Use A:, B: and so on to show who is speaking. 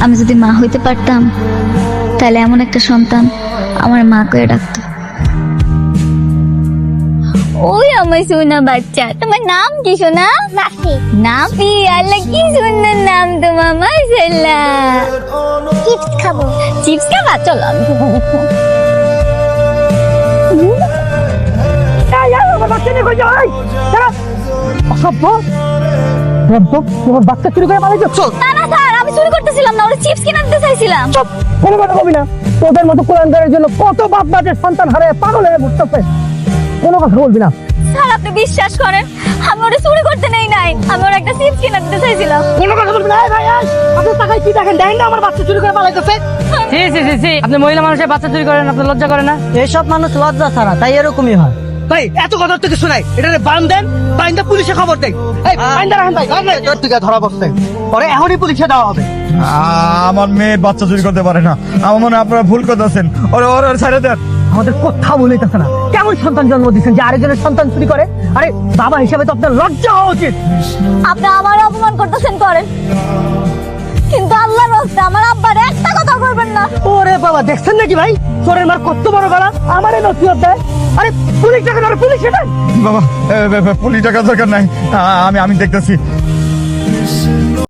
A: আমি যদি মা হইতে পারতাম তাহলে এমন একটা সন্তান আমার মা করে ডাকতো। ওই আমার সোনা বাচ্চা, তোমার নাম কি সোনা? নাফি। নাফি, আল্লাহ কি সুন্দর নাম তোমার, মাশাআল্লাহ। চিপস খাবো। চিপস খাবা? চলো আমি
B: তোমার বাচ্চা চুরি করে পালাইছো?
A: না না স্যার, আমি চুরি করতেছিলাম না, ওরা চিপস কিনে দিতে চাইছিলাম।
B: চুপ, কোনো কথা বলবি না। তোদের মতো কোরআনদারের জন্য কত বাপ মায়ের সন্তান হারায় পাগল হয়ে ঘুরতেছে। কোনো কথা বলবি না।
A: স্যার আপনি বিশ্বাস করেন, আমি ওরা চুরি করতে নেই নাই, আমি ওরা একটা চিপস কিনে দিতে চাইছিলাম।
B: কোনো কথা বলবি না। এই ভাই, আপনার টাকায় কি দেখেন? দেখেন না আমার বাচ্চা চুরি করে পালাইতেছে।
C: আপনি মহিলা মানুষের বাচ্চা চুরি করেন, আপনি লজ্জা করে না?
D: এসব মানুষ লজ্জা ছাড়া, তাই এরকমই হয়।
B: ভাই এত কথা তো কিছু নাই, এটা বান দেন, বাইন্দা পুলিশে খবর দেন। এই বাইন্দা রাখেন ভাই, তোর থেকে ধরা পড়ছে, পরে এখনই পুলিশে দেওয়া হবে।
E: আমার মেয়ে বাচ্চা চুরি করতে পারে না, আমার মনে হয় আপনারা ভুল করতেছেন। ওরে ওরে ছেড়ে দেন।
B: আমাদের কথা বলিতেছে না, কেমন সন্তান জন্ম দিচ্ছেন যে আরেকজনের সন্তান চুরি করে? আরে বাবা হিসেবে তো আপনার লজ্জা হওয়া উচিত।
A: আপনি আমার অপমান করতেছেন করেন, কিন্তু আল্লাহর রাস্তে আমার আব্বার একটা কথা কইবেন না।
B: ওরে বাবা, দেখছেন নাকি ভাই চোরের মার কত বড় গলা? আমারে নসিহত দেয়। আরে পুলিশ টাকা ধরে, পুলিশে দেয়।
E: বাবা পুলিশ টাকা দরকার নাই, আমি দেখতেছি।